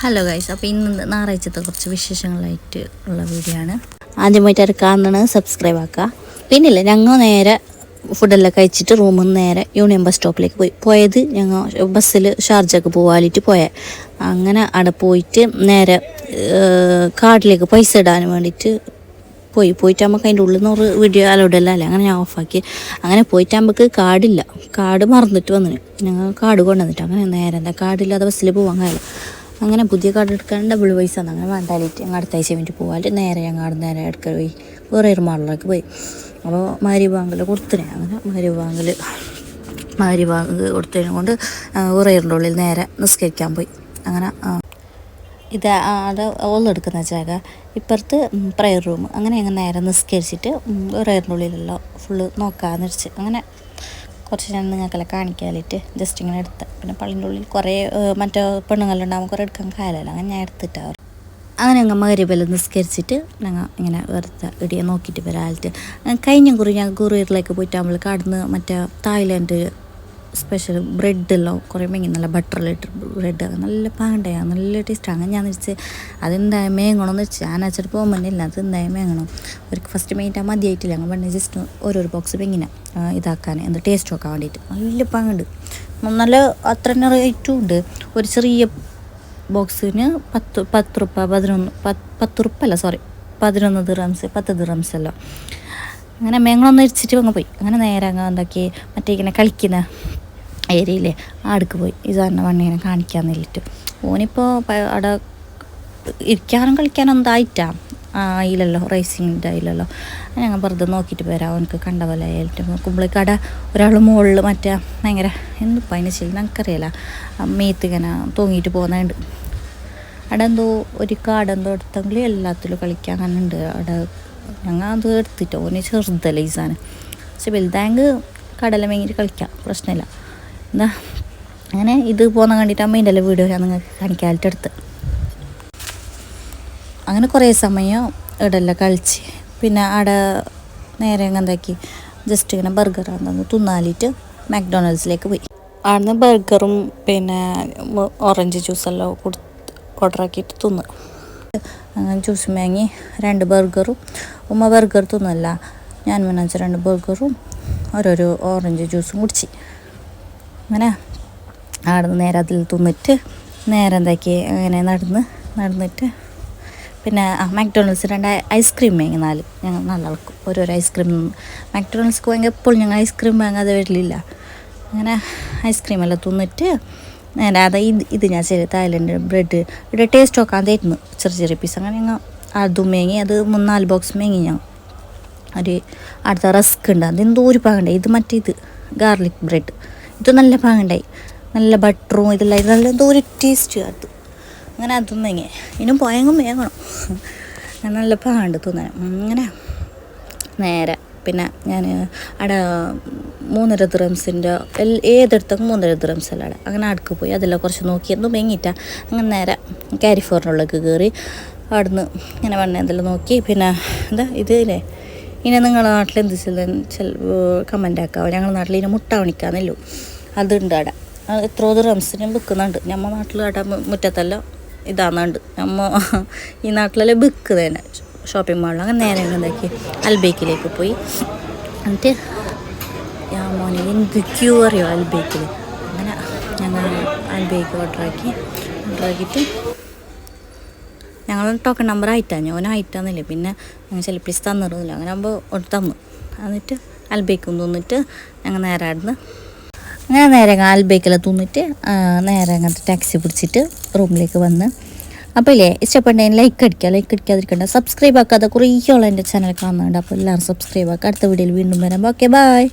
Hello guys, അപ്പോൾ ഇന്ന് ഞായറാഴ്ചത്തെ കുറച്ച് വിശേഷങ്ങളായിട്ട് ഉള്ള വീഡിയോ ആണ്. ആദ്യമായിട്ട് അത് കാണുന്നത് സബ്സ്ക്രൈബ് ആക്കുക. പിന്നില്ല, ഞങ്ങൾ നേരെ ഫുഡെല്ലാം കഴിച്ചിട്ട് റൂമിൽ നിന്ന് നേരെ യൂണിയൻ ബസ് സ്റ്റോപ്പിലേക്ക് പോയത് ഞങ്ങൾ ബസ്സിൽ ഷാർജക്ക് പോകാനായിട്ട് പോയത്. അങ്ങനെ അവിടെ പോയിട്ട് നേരെ കാർഡിലേക്ക് പൈസ ഇടാൻ വേണ്ടിയിട്ട് പോയിട്ട് നമുക്ക് അതിൻ്റെ ഉള്ളിൽ നിന്ന് ഒരു വീഡിയോ അലോഡല്ല അല്ലേ, അങ്ങനെ ഞാൻ ഓഫാക്കി. അങ്ങനെ പോയിട്ട് നമുക്ക് കാർഡ് മറന്നിട്ട് വന്നിന്. ഞങ്ങൾ കാർഡ് കൊണ്ടുവന്നിട്ട് അങ്ങനെ നേരെ എന്താ കാർഡില്ലാതെ ബസ്സിൽ പോകാൻ കഴിയില്ല. അങ്ങനെ പുതിയ കാർഡ് എടുക്കാൻ ഡബിൾ പൈസ ആണ്. അങ്ങനെ വേണ്ടാലിട്ട് ഞങ്ങൾ അടുത്ത ആഴ്ച വേണ്ടി പോകാൻ നേരെ ഞങ്ങൾ അവിടെ നേരെ എടുക്കാൻ പോയി. വേറെ ഒരു മാളിലേക്ക് പോയി. അപ്പോൾ മാരിബാങ്കിൽ കൊടുത്തിനെ. അങ്ങനെ മാരിബാങ്ക് കൊടുത്തതിനെ കൊണ്ട് ഉറയറിൻ്റെ ഉള്ളിൽ നേരെ നിസ്കരിക്കാൻ പോയി. അങ്ങനെ ഇത് അവിടെ ഓളെടുക്കുന്ന ജാഗ, ഇപ്പുറത്ത് പ്രയർ റൂം. അങ്ങനെ ഞങ്ങൾ നേരെ നിസ്കരിച്ചിട്ട് ഉറയറിൻ്റെ ഉള്ളിലെല്ലാം ഫുള്ള് നോക്കാമെന്ന് വെച്ച് അങ്ങനെ കുറച്ച് ഞാൻ നിങ്ങൾക്കെല്ലാം കാണിക്കാനായിട്ട് ജസ്റ്റ് ഇങ്ങനെ എടുത്ത. പിന്നെ പള്ളിൻ്റെ ഉള്ളിൽ കുറേ മറ്റേ പെണ്ണുങ്ങളുണ്ടാകുമ്പോൾ കുറേ എടുക്കാൻ കാലമല്ല, അങ്ങനെ ഞാൻ എടുത്തിട്ടാണ്. അങ്ങനെ ഞങ്ങൾ മഗ്‌രിബെല്ലാം നിസ്കരിച്ചിട്ട് ഞങ്ങൾ ഇങ്ങനെ വെറുതെ ഇടിയെ നോക്കിയിട്ട് വരാലിട്ട് കഴിഞ്ഞ കുറി ഞാൻ ഗുറൂറിലേക്ക് പോയിട്ട് നമ്മൾ കടന്ന് മറ്റേ തായ്ലാൻഡ് സ്പെഷ്യൽ ബ്രെഡെല്ലാം കുറേ മെങ്ങി നല്ല ബട്ടറിലിട്ട് ബ്രെഡ് നല്ല പാണ്ടയാണ്, നല്ല ടേസ്റ്റാണ്. അങ്ങനെ ഞാൻ വെച്ച് അതെന്തായാലും മേങ്ങണമെന്ന് വെച്ച് ഞാൻ വെച്ചിട്ട് പോകുമ്പോൾ ഇല്ല, അത് എന്തായാലും മേങ്ങണം. ഒരു ഫസ്റ്റ് മെയിൻറ്റ് മതിയായിട്ടില്ല. ഞങ്ങൾ പറഞ്ഞ് ജസ്റ്റ് ഓരോരോ ബോക്സ് മെങ്ങിന ഇതാക്കാൻ എന്താ ടേസ്റ്റ് നോക്കാൻ വേണ്ടിയിട്ട്. നല്ല പാങ്ങുണ്ട്, നല്ല അത്ര തന്നെ റേറ്റും ഉണ്ട്. ഒരു ചെറിയ ബോക്സിന് 10 ദിർഹംസ് എല്ലാം. അങ്ങനെ മേങ്ങളൊന്നും ഇരിച്ചിട്ട് അങ്ങ് പോയി. അങ്ങനെ നേരെ അങ്ങ് എന്താക്കി മറ്റേ ഇങ്ങനെ കളിക്കുന്ന ഏരിയയിലെ ആടുക്ക് പോയി. ഇത് തന്നെ വണ്ണിങ്ങനെ കാണിക്കാൻ വേണ്ടിയിട്ട്. ഓനിപ്പോൾ അവിടെ ഇരിക്കാനും കളിക്കാനും എന്തായിട്ടാ ആയില്ലല്ലോ, റേസിങ്ങിൻ്റെ ആയില്ലല്ലോ. ഞങ്ങൾ വെറുതെ നോക്കിയിട്ട് വരാം. അവനക്ക് കണ്ട പോലെ ആയിട്ട് നോക്കുമ്പോഴേക്ക് അവിടെ ഒരാൾ മുകളിൽ മറ്റേ ഭയങ്കര എന്തിപ്പോൾ അതിന് ചെയ്യും എനിക്കറിയില്ല, മേത്ത് ഇങ്ങനെ തൂങ്ങിയിട്ട് പോകുന്നുണ്ട്. അവിടെ എന്തോ ഒരു കാടെന്തോ എടുത്തെങ്കിൽ എല്ലാത്തിലും കളിക്കാൻ അങ്ങനെ ഉണ്ട് അവിടെ. ഞങ്ങൾ അത് എടുത്തിട്ട് ഓന് ചെറുതല്ല ഈ സാധനം, പക്ഷെ വലുതാങ്ക് കടല മേങ്ങിയിട്ട് കളിക്കാം, പ്രശ്നമില്ല. എന്താ അങ്ങനെ ഇത് പോകുന്ന കണ്ടിട്ട് അമ്മേൻ്റെ എല്ലാം വീഡിയോ ഞാൻ നിങ്ങൾക്ക് കാണിക്കാനായിട്ട് എടുത്ത്. അങ്ങനെ കുറേ സമയം ഇവിടെല്ലാം കളിച്ച് പിന്നെ അവിടെ നേരെ എന്താക്കി ജസ്റ്റ് ഇങ്ങനെ ബർഗർ ആണെന്ന് തിന്നാലിട്ട് മാക്ഡൊണാൾഡ്സിലേക്ക് പോയി. അവിടുന്ന് ബർഗറും പിന്നെ ഓറഞ്ച് ജ്യൂസെല്ലാം ഓർഡർ ആക്കിയിട്ട് തിന്ന്. അങ്ങനെ ജ്യൂസ് വാങ്ങി 2 ബർഗറും ഉമ്മ ബർഗർ തിന്നല്ല, ഞാൻ വെച്ചാൽ 2 ബർഗറും ഓരോരോ ഓറഞ്ച് ജ്യൂസും കുടിച്ച്. അങ്ങനെ അവിടെ നിന്ന് നേരെ അതിൽ തിന്നിട്ട് നേരെ എന്താക്കി അങ്ങനെ നടന്നിട്ട് പിന്നെ മാക്ഡൊണാൾഡ്സ് 2 ഐസ്ക്രീം വാങ്ങി 4 ഞങ്ങൾ നല്ലവർക്കും ഓരോരോ ഐസ്ക്രീം. മാക്ഡൊണാൾഡ്സ്ക്ക് വാങ്ങി എപ്പോഴും ഞങ്ങൾ ഐസ്ക്രീം വാങ്ങാതെ വരില്ല. അങ്ങനെ ഐസ്ക്രീമെല്ലാം തിന്നിട്ട് നേരെ അതാ ഇത് ഞാൻ ശരി തായ്ലൻഡ് ബ്രെഡ് ഇവിടെ ടേസ്റ്റ് നോക്കാൻ തരുന്നു ചെറിയ പീസ്. അങ്ങനെ ഞങ്ങൾ അതും മേങ്ങി, അത് 3-4 ബോക്സ് മേങ്ങി. ഞാൻ ഒരു അടുത്ത റസ്ക് ഉണ്ട്, അത് എന്തോ ഒരു പാങ്ങണ്ടായി. ഇത് മറ്റേ ഇത് ഗാർലിക് ബ്രെഡ്, ഇത് നല്ല പാങ്ങണ്ടായി, നല്ല ബട്ടറും ഇതെല്ലാം, ഇത് നല്ല എന്തോ ഒരു ടേസ്റ്റ് അത്. അങ്ങനെ അതും മേങ്ങി. ഇനിയും പോയെങ്കിൽ മേങ്ങണം, നല്ല പാണ്ട് തിന്നാൻ. അങ്ങനെ നേരെ പിന്നെ ഞാൻ അവിടെ 3.5 ദിർഹംസിൻ്റെ ഏതെടുത്തൊക്കെ 3.5 ദിർഹംസ് അല്ല അവിടെ. അങ്ങനെ അടുക്ക് പോയി അതെല്ലാം കുറച്ച് നോക്കി എന്തോ മേങ്ങിയിട്ടാ. അങ്ങനെ നേരെ കാരിഫോറിനുള്ളിലേക്ക് കയറി അവിടുന്ന് ഇങ്ങനെ വണ്ണ എന്തെല്ലാം നോക്കി. പിന്നെ എന്താ ഇതില്ലേ, ഇനി നിങ്ങളുടെ നാട്ടിൽ എന്ത് കമൻ്റ് ആക്കാവോ. ഞങ്ങളുടെ നാട്ടിൽ ഇനി മുട്ട പണിക്കാന്നല്ലോ, അതുണ്ട് അവിടെ. എത്രയോ ദിർഹംസിനും വിൽക്കുന്നുണ്ട്. നമ്മുടെ നാട്ടിൽ അവിടെ മുറ്റത്തെല്ലാം ഇതാകുന്നുണ്ട്. ഈ നാട്ടിലെല്ലാം വിൽക്കുന്നതന്നെ ഷോപ്പിംഗ് മാളിൽ. അങ്ങനെ നേരെ എന്താക്കി അൽബേക്കിലേക്ക് പോയി. എന്നിട്ട് മോനെ എന്ത് ക്യൂ അറിയോ അൽബേക്കിൽ. അങ്ങനെ ഞങ്ങൾ അൽബേക്ക് ഓർഡർ ആക്കിയിട്ട് ഞങ്ങൾ ടോക്കൺ നമ്പർ ആയിട്ടാണ്, ഓനായിട്ടാന്നില്ല. പിന്നെ ഞങ്ങൾ ചില പീസ് തന്നിരുന്നില്ല. അങ്ങനെ ആകുമ്പോൾ തന്നു. എന്നിട്ട് അൽബേക്കും തിന്നിട്ട് ഞങ്ങൾ നേരെ ആടുന്ന് അങ്ങനെ നേരെ അൽബേക്കെല്ലാം തിന്നിട്ട് നേരെ അങ്ങനത്തെ ടാക്സി പിടിച്ചിട്ട് റൂമിലേക്ക് വന്ന്. അപ്പോൾ ഇല്ലേ, ഇഷ്ടപ്പെട്ടെങ്കിൽ ലൈക്ക് അടിക്കാതിരിക്കണ്ട. സബ്സ്ക്രൈബ് ആക്കാതെ കുറേ ആൾ എൻ്റെ ചാനൽ കാണുന്നുണ്ട്. അപ്പോൾ എല്ലാവരും സബ്സ്ക്രൈബ് ആക്കുക. അടുത്ത വീഡിയോയിൽ വീണ്ടും വരാം. Okay, by.